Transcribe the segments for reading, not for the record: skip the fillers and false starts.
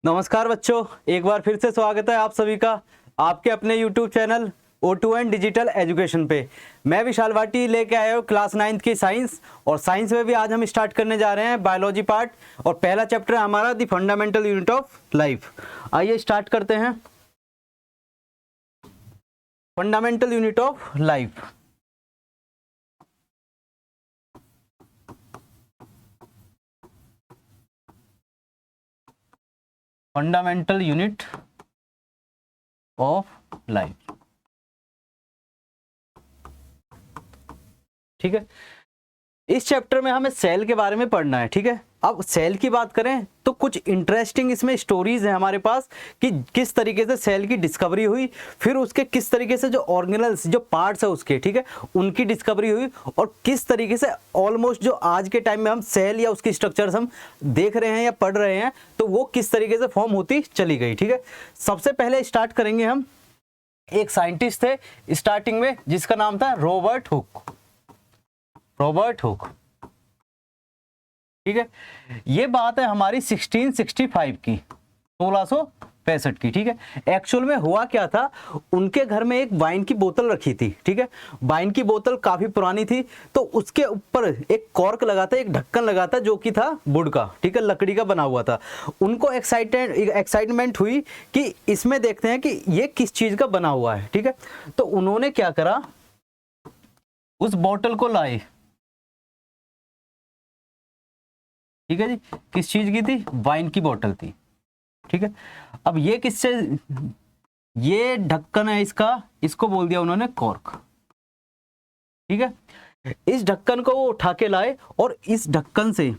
नमस्कार बच्चों, एक बार फिर से स्वागत है आप सभी का आपके अपने YouTube channel O2N digital education पे। मैं विशाल भाटी लेके आया हूँ क्लास 9th की साइंस, और साइंस में भी आज हम स्टार्ट करने जा रहे हैं बायोलॉजी पार्ट, और पहला चैप्टर है हमारा the fundamental unit of life. आइए स्टार्ट करते हैं। Fundamental unit of life. Fundamental unit of life, ठीक है। इस चैप्टर में हमें सेल के बारे में पढ़ना है, ठीक है। अब सेल की बात करें तो कुछ इंटरेस्टिंग इसमें स्टोरीज हैं हमारे पास कि किस तरीके से सेल की डिस्कवरी हुई, फिर उसके किस तरीके से जो ऑर्गेनल्स जो पार्ट्स है उसके, ठीक है, उनकी डिस्कवरी हुई, और किस तरीके से ऑलमोस्ट जो आज के टाइम में हम सेल या उसकी स्ट्रक्चर्स हम देख रहे हैं या पढ़ रहे हैं तो वो किस तरीके से फॉर्म होती चली गई, ठीक है। सबसे पहले स्टार्ट करेंगे हम, एक साइंटिस्ट थे स्टार्टिंग में जिसका नाम था रॉबर्ट हुक। रॉबर्ट हुक, ठीक है। ये बात है हमारी 1665 की, 1665 की, ठीक है। एक्चुअल में हुआ क्या था, उनके घर में एक वाइन की बोतल रखी थी, ठीक है। वाइन की बोतल काफी पुरानी थी, तो उसके ऊपर एक कॉर्क लगा था, एक ढक्कन लगा था जो कि था वुड का, ठीक है, लकड़ी का बना हुआ था। उनको एक्साइटमेंट हुई कि इसमें देखते हैं कि ये किस चीज का बना हुआ है, ठीक है। तो उन्होंने क्या करा, उस बोतल को लाए, ठीक है जी। किस चीज की थी, वाइन की बोतल थी, ठीक है। अब ये किससे, ये ढक्कन है इसका, इसको बोल दिया उन्होंने कॉर्क, ठीक है। इस ढक्कन को वो उठा के लाए और इस ढक्कन से,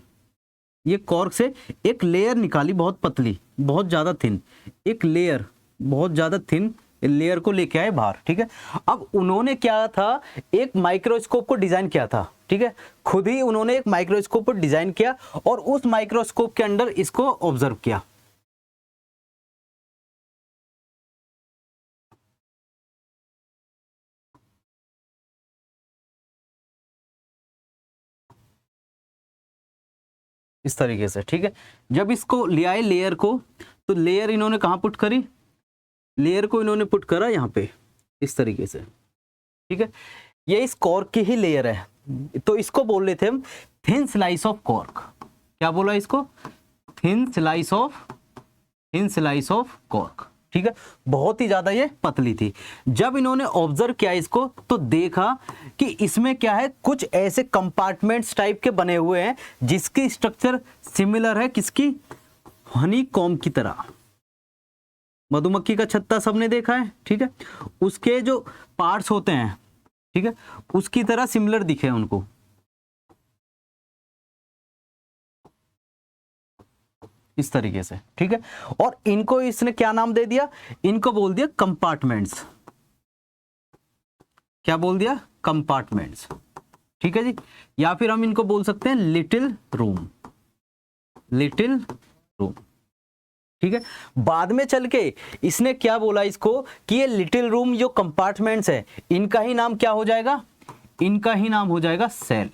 ये कॉर्क से एक लेयर निकाली, बहुत पतली, बहुत ज्यादा थिन, एक लेयर बहुत ज्यादा थिन लेयर को लेके आए बाहर, ठीक है। अब उन्होंने क्या था, एक माइक्रोस्कोप को डिजाइन किया था, ठीक है। खुद ही उन्होंने एक माइक्रोस्कोप को डिजाइन किया और उस माइक्रोस्कोप के अंदर इसको ऑब्जर्व किया। इस तरीके से, ठीक है। जब इसको ले आए लेयर को, तो लेयर इन्होंने कहाँ पुट करी, लेयर को इन्होंने पुट करा यहाँ पे, इस तरीके से, ठीक है। ये इस कॉर्क की ही लेयर है, तो इसको बोल रहे थे हम थिन स्लाइस ऑफ कॉर्क। क्या बोला इसको, थिन स्लाइस ऑफ कॉर्क, ठीक है। बहुत ही ज्यादा ये पतली थी। जब इन्होंने ऑब्जर्व किया इसको, तो देखा कि इसमें क्या है, कुछ ऐसे कंपार्टमेंट्स टाइप के बने हुए हैं जिसकी स्ट्रक्चर सिमिलर है किसकी, हनी कॉम्ब की तरह। मधुमक्खी का छत्ता सबने देखा है, ठीक है। उसके जो पार्ट्स होते हैं, ठीक है, उसकी तरह सिमिलर दिखे उनको। इस तरीके से, ठीक है। और इनको इसने क्या नाम दे दिया, इनको बोल दिया कंपार्टमेंट्स। क्या बोल दिया, कंपार्टमेंट्स, ठीक है जी। या फिर हम इनको बोल सकते हैं लिटिल रूम, लिटिल रूम, ठीक है। बाद में चल के इसने क्या बोला इसको कि ये लिटिल रूम जो कंपार्टमेंट्स है, इनका ही नाम क्या हो जाएगा, इनका ही नाम हो जाएगा सेल।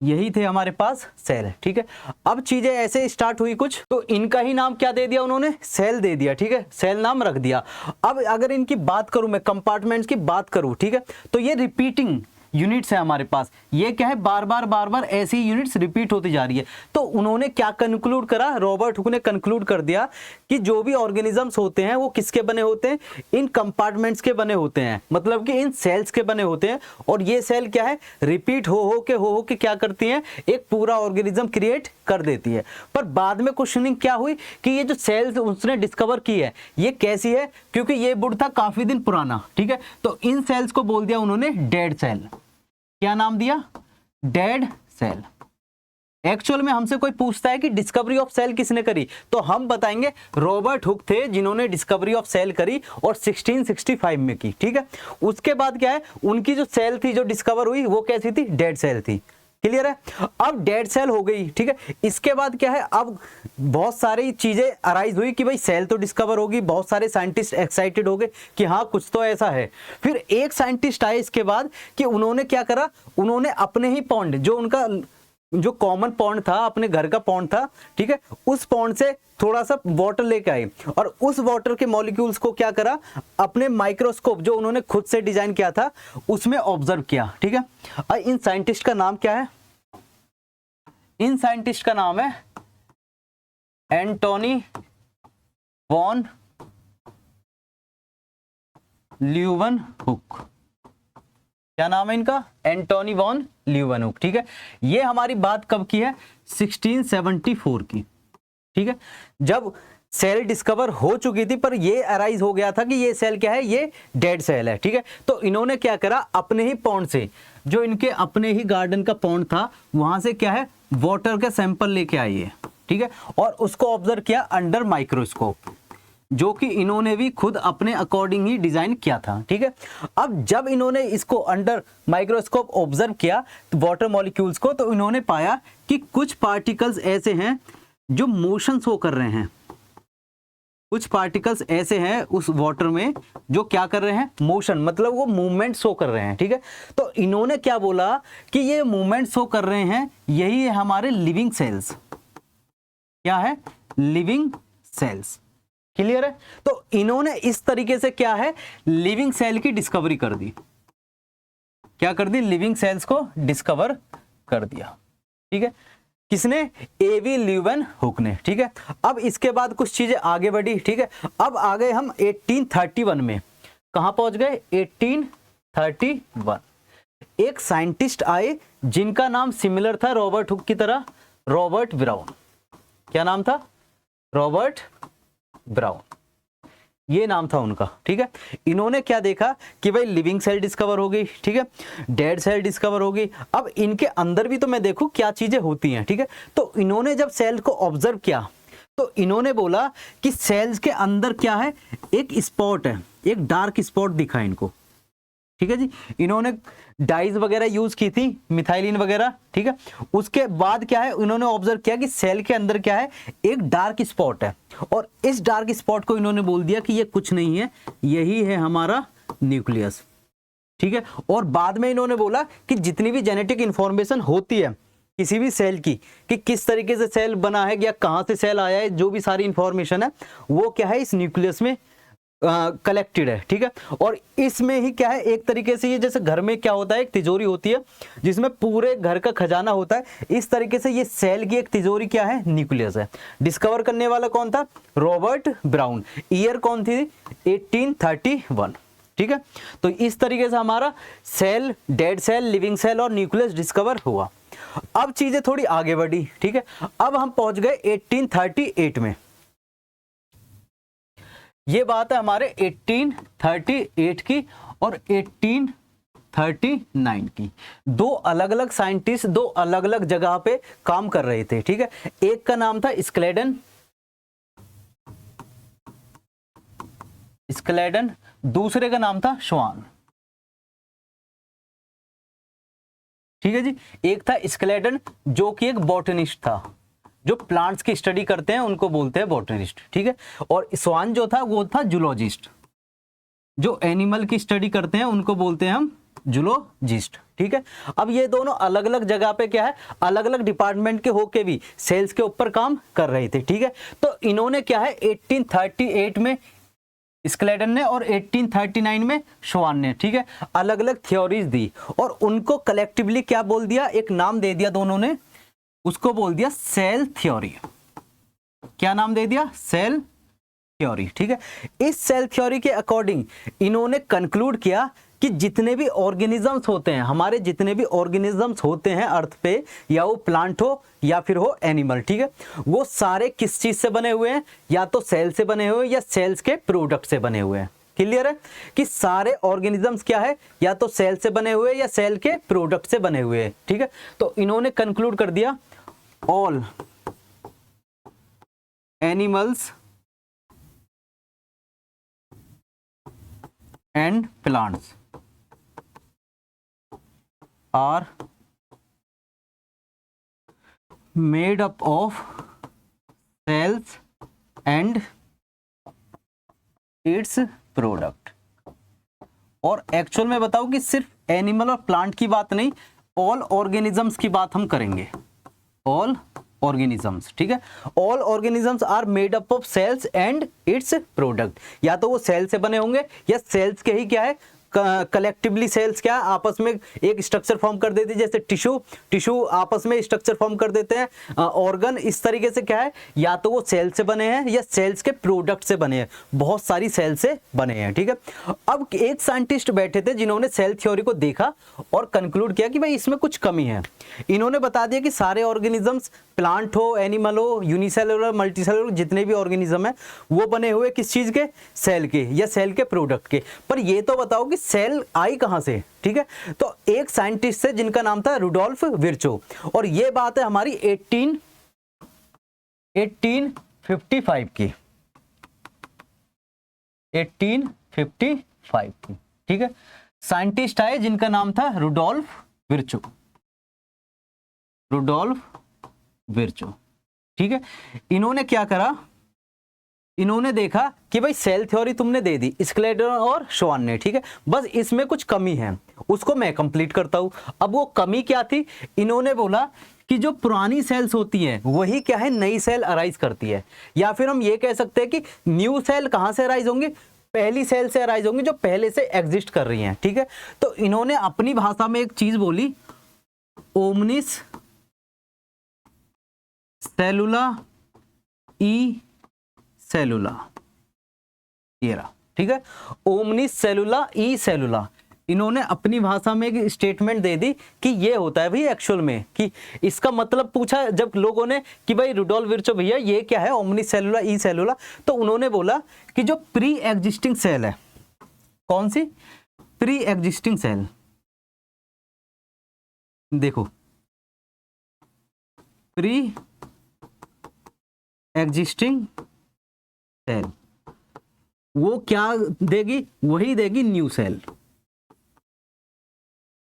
यही थे हमारे पास सेल, ठीक है। अब चीजें ऐसे स्टार्ट हुई कुछ, तो इनका ही नाम क्या दे दिया उन्होंने, सेल दे दिया, ठीक है, सेल नाम रख दिया। अब अगर इनकी बात करूं, मैं कंपार्टमेंट्स की बात करूं, ठीक है, तो ये रिपीटिंग यूनिट्स है हमारे पास। ये क्या है, बार बार ऐसी यूनिट्स रिपीट होती जा रही है। तो उन्होंने क्या कंक्लूड करा, रॉबर्ट हुक ने कंक्लूड कर दिया कि जो भी ऑर्गेनिजम्स होते हैं वो किसके बने होते हैं, इन कंपार्टमेंट्स के बने होते हैं, मतलब कि इन सेल्स के बने होते हैं। और ये सेल क्या है, रिपीट हो के क्या करती हैं, एक पूरा ऑर्गेनिज्म क्रिएट कर देती है। पर बाद में क्वेश्चनिंग क्या हुई कि ये जो सेल्स उसने डिस्कवर की है ये कैसी है, क्योंकि ये वुड था काफी दिन पुराना, ठीक है। तो इन सेल्स को बोल दिया उन्होंने डेड सेल। क्या नाम दिया, डेड सेल। एक्चुअल में हमसे कोई पूछता है कि डिस्कवरी ऑफ सेल किसने करी, तो हम बताएंगे रॉबर्ट हुक थे जिन्होंने डिस्कवरी ऑफ सेल करी और 1665 में की, ठीक है। उसके बाद क्या है, उनकी जो सेल थी जो डिस्कवर हुई वो कैसी थी, डेड सेल थी। क्लियर है। अब डेड सेल हो गई, ठीक है। इसके बाद क्या है, अब बहुत सारी चीजें अराइज हुई कि भाई सेल तो डिस्कवर होगी, बहुत सारे साइंटिस्ट एक्साइटेड हो गए कि हाँ कुछ तो ऐसा है। फिर एक साइंटिस्ट आए इसके बाद कि उन्होंने क्या करा, उन्होंने अपने ही पॉन्ड जो उनका जो कॉमन पॉन्ड था, अपने घर का पॉन्ड था, ठीक है, उस पॉन्ड से थोड़ा सा वाटर लेके आए और उस वाटर के मॉलिक्यूल्स को क्या करा, अपने माइक्रोस्कोप जो उन्होंने खुद से डिजाइन किया था उसमें ऑब्जर्व किया, ठीक है। और इन साइंटिस्ट का नाम क्या है, इन साइंटिस्ट का नाम है एंटोनी वॉन ल्यूवेनहुक। क्या नाम है इनका, एंटोनी वॉन ल्यूवेनहुक, ठीक है। ये हमारी बात कब की है, 1674 की, ठीक है, जब सेल डिस्कवर हो चुकी थी, पर ये अराइज हो गया था कि ये सेल क्या है, ये डेड सेल है, ठीक है। तो इन्होंने क्या करा, अपने ही पॉन्ड से, जो इनके अपने ही गार्डन का पॉन्ड था, वहां से क्या है, वाटर का सैंपल लेके आई है, ठीक है, और उसको ऑब्जर्व किया अंडर माइक्रोस्कोप, जो कि इन्होंने भी खुद अपने अकॉर्डिंग ही डिजाइन किया था, ठीक है। अब जब इन्होंने इसको अंडर माइक्रोस्कोप ऑब्जर्व किया वाटर मॉलिक्यूल्स को, तो इन्होंने पाया कि कुछ पार्टिकल्स ऐसे हैं जो मोशन शो कर रहे हैं, कुछ पार्टिकल्स ऐसे हैं उस वाटर में जो क्या कर रहे हैं, मोशन, मतलब वो मूवमेंट शो कर रहे हैं, ठीक है। तो इन्होंने क्या बोला कि ये मूवमेंट शो कर रहे हैं, यही है हमारे लिविंग सेल्स। क्या है, लिविंग सेल्स, क्लियर है। तो इन्होंने इस तरीके से क्या है, लिविंग सेल की डिस्कवरी कर दी, क्या कर दी, लिविंग सेल्स को डिस्कवर कर दिया, ठीक है, किसने, एवी ल्यूवेनहुक ने, ठीक है। अब इसके बाद कुछ चीजें आगे बढ़ी, ठीक है। अब आ गए हम 1831 में, कहां पहुंच गए, 1831। एक साइंटिस्ट आए जिनका नाम सिमिलर था रॉबर्ट हुक की तरह, रॉबर्ट ब्राउन। क्या नाम था, रॉबर्ट ब्राउन, ये नाम था उनका, ठीक है। इन्होंने क्या देखा कि भाई लिविंग सेल डिस्कवर हो गई, ठीक है, डेड सेल डिस्कवर हो गई, अब इनके अंदर भी तो मैं देखूं क्या चीजें होती हैं, ठीक है। तो इन्होंने जब सेल को ऑब्जर्व किया तो इन्होंने बोला कि सेल्स के अंदर क्या है, एक स्पॉट है, एक डार्क स्पॉट दिखा इनको, ठीक है जी। इन्होंने डाइज वगैरह यूज की थी, मिथाइलिन वगैरह, ठीक है। उसके बाद क्या है, इन्होंने ऑब्जर्व किया कि सेल के अंदर क्या है, एक डार्क स्पॉट है, और इस डार्क स्पॉट को इन्होंने बोल दिया कि ये कुछ नहीं है, यही है हमारा न्यूक्लियस, ठीक है। और बाद में इन्होंने बोला कि जितनी भी जेनेटिक इंफॉर्मेशन होती है किसी भी सेल की, कि किस तरीके से सेल बना है या कहां से सेल आया है, जो भी सारी इंफॉर्मेशन है वो क्या है, इस न्यूक्लियस में कलेक्टेड है, ठीक है। और इसमें ही क्या है, एक तरीके से ये जैसे घर में क्या होता है, एक तिजोरी होती है जिसमें पूरे घर का खजाना होता है, इस तरीके से ये सेल की एक तिजोरी क्या है, न्यूक्लियस है। डिस्कवर करने वाला कौन था, रॉबर्ट ब्राउन। ईयर कौन थी, 1831, ठीक है। तो इस तरीके से हमारा cell, dead cell, living cell और न्यूक्लियस डिस्कवर हुआ। अब चीजें थोड़ी आगे बढ़ी, ठीक है। अब हम पहुंच गए 1838 में। ये बात है हमारे 1838 की और 1839 की। दो अलग अलग साइंटिस्ट दो अलग अलग जगह पे काम कर रहे थे, ठीक है। एक का नाम था स्क्लेडन, दूसरे का नाम था श्वान, ठीक है जी। एक था स्क्लेडन जो कि एक बॉटनिस्ट था, जो प्लांट्स की स्टडी करते हैं उनको बोलते हैं बॉटनिस्ट, ठीक है। और स्वान जो था वो था जूलॉजिस्ट, जो एनिमल की स्टडी करते हैं उनको बोलते हैं हम जूलॉजिस्ट, ठीक है। अब ये दोनों अलग अलग जगह पे क्या है, अलग अलग डिपार्टमेंट के होके भी सेल्स के ऊपर काम कर रहे थे, ठीक है। तो इन्होंने क्या है 1838 में स्क्लेडन ने और 1839 में श्वान ने, ठीक है, अलग अलग थ्योरीज दी और उनको कलेक्टिवली क्या बोल दिया, एक नाम दे दिया दोनों ने, उसको बोल दिया सेल थ्योरी। क्या नाम दे दिया, सेल थ्योरी, ठीक है। इस सेल थ्योरी के अकॉर्डिंग इन्होंने कंक्लूड किया कि जितने भी ऑर्गेनिजम्स होते हैं, हमारे जितने भी ऑर्गेनिजम्स होते हैं अर्थ पे, या वो प्लांट हो या फिर हो एनिमल, ठीक है, वो सारे किस चीज से बने हुए हैं, या तो सेल से बने हुए या सेल्स के प्रोडक्ट से बने हुए हैं। क्लियर है कि सारे ऑर्गेनिजम्स क्या है, या तो सेल से बने हुए या सेल के प्रोडक्ट से बने हुए हैं, ठीक है। तो इन्होंने कंक्लूड कर दिया all animals and plants are made up of cells and its product। और एक्चुअल में बताओ कि सिर्फ एनिमल और प्लांट की बात नहीं, ऑल ऑर्गेनिजम्स की बात हम करेंगे, ऑल ऑर्गेनिजम्स, ठीक है। All organisms are made up of cells and its product, या तो वो सेल से बने होंगे या सेल्स के ही क्या है कलेक्टिवली सेल्स क्या आपस में एक स्ट्रक्चर फॉर्म कर देती है, जैसे टिश्यू आपस में स्ट्रक्चर फॉर्म कर देते हैं, ऑर्गन इस तरीके से क्या है या तो वो सेल से बने हैं या सेल्स के प्रोडक्ट से बने हैं, बहुत सारी सेल से बने हैं, ठीक है। अब एक साइंटिस्ट बैठे थे जिन्होंने सेल थ्योरी को देखा और कंक्लूड किया कि भाई इसमें कुछ कमी है। इन्होंने बता दिया कि सारे ऑर्गेनिजम्स, प्लांट हो, एनिमल हो, यूनिसेलुलर, मल्टीसेलुलर, जितने भी ऑर्गेनिज्म है वो बने हुए किस चीज के, सेल के या सेल के प्रोडक्ट के। पर ये तो बताओ कि सेल आई कहां से, ठीक है। तो एक साइंटिस्ट है जिनका नाम था रुडोल्फ विर्चो, और ये बात है हमारी 1855 की, 1855 की, ठीक है। साइंटिस्ट आए जिनका नाम था रुडोल्फ विर्चो, रुडोल्फ विर्चो, ठीक है। इन्होंने क्या करा, इन्होंने देखा कि भाई सेल थ्योरी तुमने दे दी स्केलेटन और श्वान ने, ठीक है, बस इसमें कुछ कमी है, उसको मैं कंप्लीट करता हूं। अब वो कमी क्या थी, इन्होंने बोला कि जो पुरानी सेल्स होती हैं वही क्या है नई सेल अराइज करती है, या फिर हम ये कह सकते हैं कि न्यू सेल कहां से अराइज होंगी, पहली सेल से अराइज होंगी जो पहले से एग्जिस्ट कर रही हैं, ठीक है। तो इन्होंने अपनी भाषा में एक चीज बोली, ओमनिस सेलुला ई सेलुला, ये रहा, ठीक है, ओमनिस सेलुला ई सेलुला। इन्होंने अपनी भाषा में एक स्टेटमेंट दे दी कि ये होता है भाई एक्चुअल में, कि इसका मतलब पूछा जब लोगों ने कि भाई रुडोल्फ विर्चो भैया ये क्या है ओमनिस सेलुला ई सेलुला, तो उन्होंने बोला कि जो प्री एग्जिस्टिंग सेल है, कौन सी, प्री एग्जिस्टिंग सेल, देखो प्री एग्जिस्टिंग सेल वो क्या देगी, वही देगी न्यू सेल,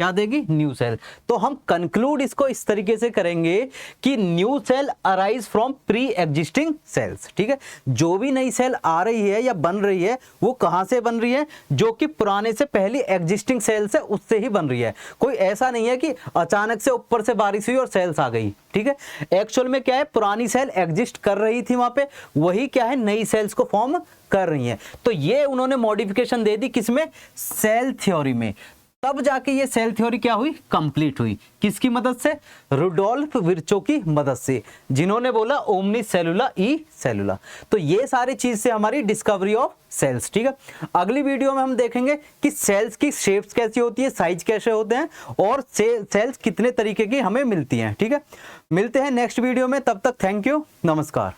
क्या देगी, न्यू सेल। तो हम कंक्लूड इसको इस तरीके से करेंगे कि new cell arise from pre existing cells, ठीक है। जो भी नई सेल आ रही है या बन रही है वो कहां से बन रही है, जो कि पुराने से पहली एग्जिस्टिंग सेल से उससे ही बन रही है। कोई ऐसा नहीं है कि अचानक से ऊपर से बारिश हुई और सेल्स आ गई, ठीक है। एक्चुअल में क्या है, पुरानी सेल एग्जिस्ट कर रही थी वहां पे, वही क्या है नई सेल्स को फॉर्म कर रही है। तो ये उन्होंने मॉडिफिकेशन दे दी किसमें, सेल थ्योरी में। तब जाके ये सेल थ्योरी क्या हुई, कंप्लीट हुई, किसकी मदद से, रुडोल्फ विर्चो की मदद से, जिन्होंने बोला ओमनिस सेलुला ई सेलुला। तो ये सारी चीज से हमारी डिस्कवरी ऑफ सेल्स, ठीक है। अगली वीडियो में हम देखेंगे कि सेल्स की शेप्स कैसी होती है, साइज कैसे होते हैं, और सेल्स कितने तरीके की हमें मिलती हैं, ठीक है। मिलते हैं नेक्स्ट वीडियो में, तब तक थैंक यू, नमस्कार।